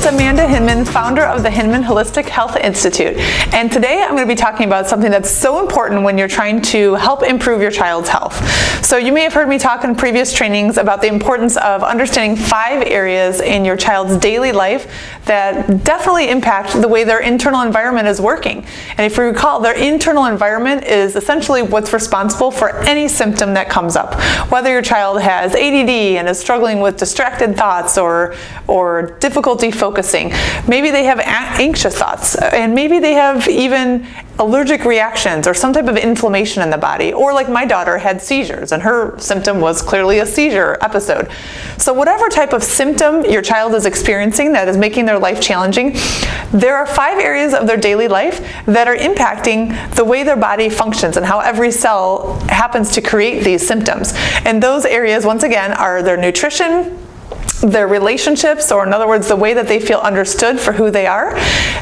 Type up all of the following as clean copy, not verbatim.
host, Amanda Hinman, founder of the Hinman Holistic Health Institute. And today I'm going to be talking about something that's so important when you're trying to help improve your child's health. So you may have heard me talk in previous trainings about the importance of understanding 5 areas in your child's daily life that definitely impact the way their internal environment is working. And if you recall, their internal environment is essentially what's responsible for any symptom that comes up. Whether your child has ADD and is struggling with distracted thoughts or difficulty focusing, maybe they have anxious thoughts, and maybe they have even allergic reactions or some type of inflammation in the body, or like my daughter had seizures and her symptom was clearly a seizure episode. So whatever type of symptom your child is experiencing that is making their life challenging, there are 5 areas of their daily life that are impacting the way their body functions and how every cell happens to create these symptoms. And those areas, once again, are their nutrition, their relationships, or in other words, the way that they feel understood for who they are,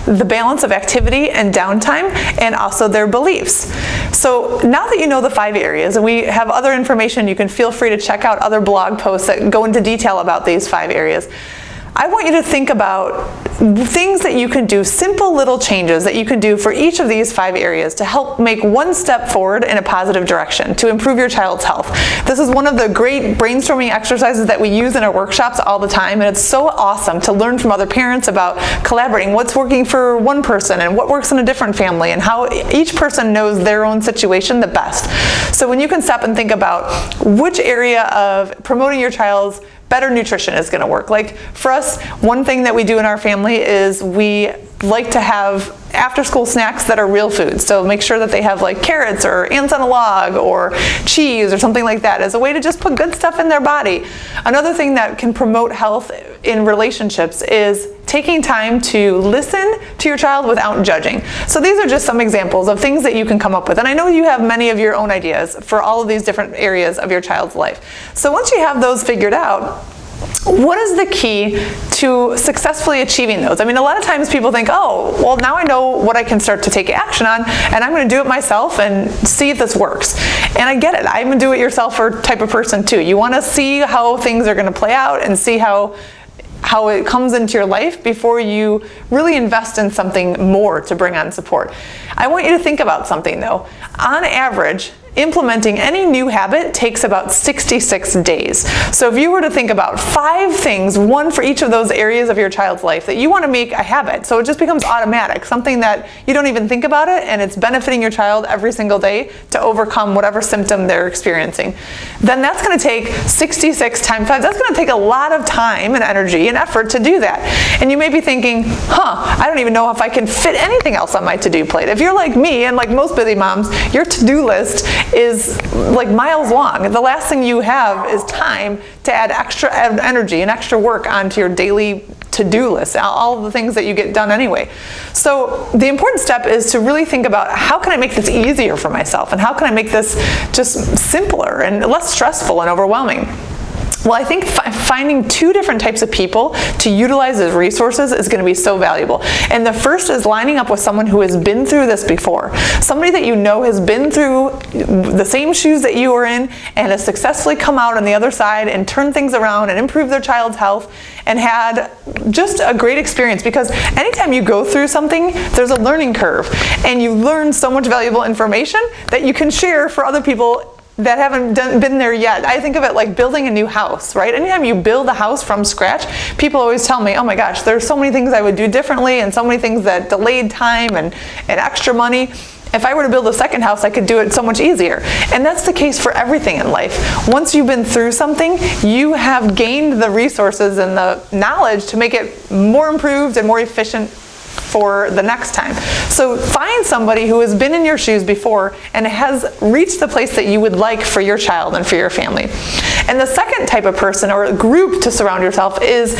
the balance of activity and downtime, and also their beliefs. So now that you know the 5 areas, and we have other information, you can feel free to check out other blog posts that go into detail about these 5 areas. I want you to think about things that you can do, simple little changes that you can do for each of these 5 areas to help make one step forward in a positive direction to improve your child's health. This is one of the great brainstorming exercises that we use in our workshops all the time, and it's so awesome to learn from other parents about collaborating, what's working for one person and what works in a different family, and how each person knows their own situation the best. So when you can stop and think about which area of promoting your child's better nutrition is going to work. Like for us, one thing that we do in our family is we like to have after school snacks that are real foods. So make sure that they have like carrots or ants on a log or cheese or something like that as a way to just put good stuff in their body. Another thing that can promote health in relationships is taking time to listen to your child without judging. So these are just some examples of things that you can come up with. And I know you have many of your own ideas for all of these different areas of your child's life. So once you have those figured out, what is the key to successfully achieving those? I mean, a lot of times people think, oh, well, now I know what I can start to take action on, and I'm going to do it myself and see if this works. And I get it. I'm a do-it-yourselfer type of person too. You want to see how things are going to play out and see how it comes into your life before you really invest in something more to bring on support. I want you to think about something though. On average, implementing any new habit takes about 66 days. So if you were to think about 5 things, one for each of those areas of your child's life that you want to make a habit, so it just becomes automatic, something that you don't even think about it and it's benefiting your child every single day to overcome whatever symptom they're experiencing, then that's going to take 66 times 5. That's going to take a lot of time and energy and effort to do that. And you may be thinking, I don't even know if I can fit anything else on my to-do plate. If you're like me and like most busy moms, your to-do list is like miles long. The last thing you have is time to add extra energy and extra work onto your daily to-do list, all of the things that you get done anyway. So the important step is to really think about, how can I make this easier for myself, and how can I make this just simpler and less stressful and overwhelming? Well, I think finding 2 different types of people to utilize as resources is going to be so valuable. And the first is lining up with someone who has been through this before. Somebody that you know has been through the same shoes that you were in and has successfully come out on the other side and turned things around and improved their child's health and had just a great experience. Because anytime you go through something, there's a learning curve, and you learn so much valuable information that you can share for other people that haven't been there yet. I think of it like building a new house, right? Anytime you build a house from scratch, people always tell me, oh my gosh, there's so many things I would do differently and so many things that delayed time and extra money. If I were to build a second house, I could do it so much easier. And that's the case for everything in life. Once you've been through something, you have gained the resources and the knowledge to make it more improved and more efficient for the next time. So find somebody who has been in your shoes before and has reached the place that you would like for your child and for your family. And the second type of person or group to surround yourself is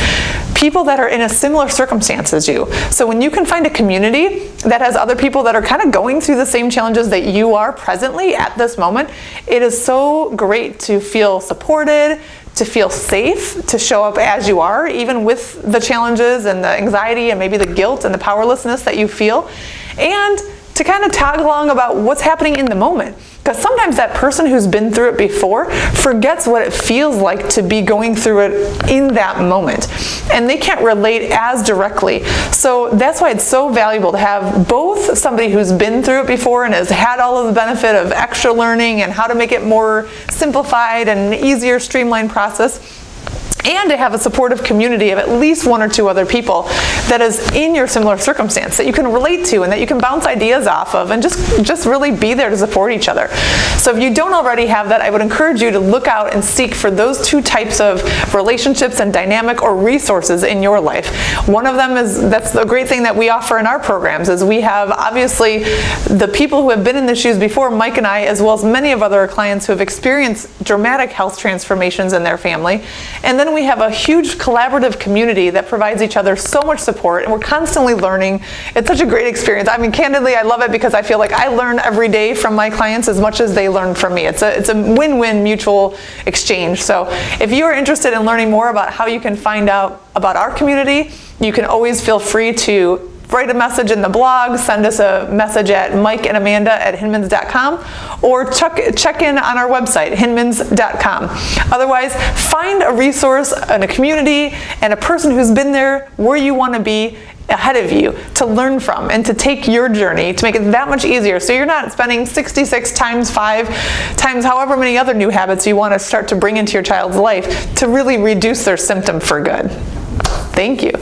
people that are in a similar circumstance as you. So when you can find a community that has other people that are kind of going through the same challenges that you are presently at this moment, it is so great to feel supported, to feel safe, to show up as you are, even with the challenges and the anxiety and maybe the guilt and the powerlessness that you feel, and to kind of tag along about what's happening in the moment. Because sometimes that person who's been through it before forgets what it feels like to be going through it in that moment. And they can't relate as directly. So that's why it's so valuable to have both somebody who's been through it before and has had all of the benefit of extra learning and how to make it more simplified and easier, streamlined process, and to have a supportive community of at least one or two other people that is in your similar circumstance that you can relate to and that you can bounce ideas off of and just really be there to support each other. So if you don't already have that, I would encourage you to look out and seek for those two types of relationships and dynamic or resources in your life. One of them is, that's the great thing that we offer in our programs, is we have obviously the people who have been in the shoes before, Mike and I, as well as many of other clients who have experienced dramatic health transformations in their family. And then we have a huge collaborative community that provides each other so much support, and we're constantly learning. It's such a great experience. I mean, candidly, I love it because I feel like I learn every day from my clients as much as they learn from me. It's a win-win mutual exchange. So if you are interested in learning more about how you can find out about our community, you can always feel free to write a message in the blog, send us a message at mikeandamanda@hinmans.com, or check in on our website, hinmans.com. Otherwise, find a resource and a community and a person who's been there where you want to be ahead of you to learn from and to take your journey to make it that much easier, so you're not spending 66 times 5 times however many other new habits you want to start to bring into your child's life to really reduce their symptom for good. Thank you.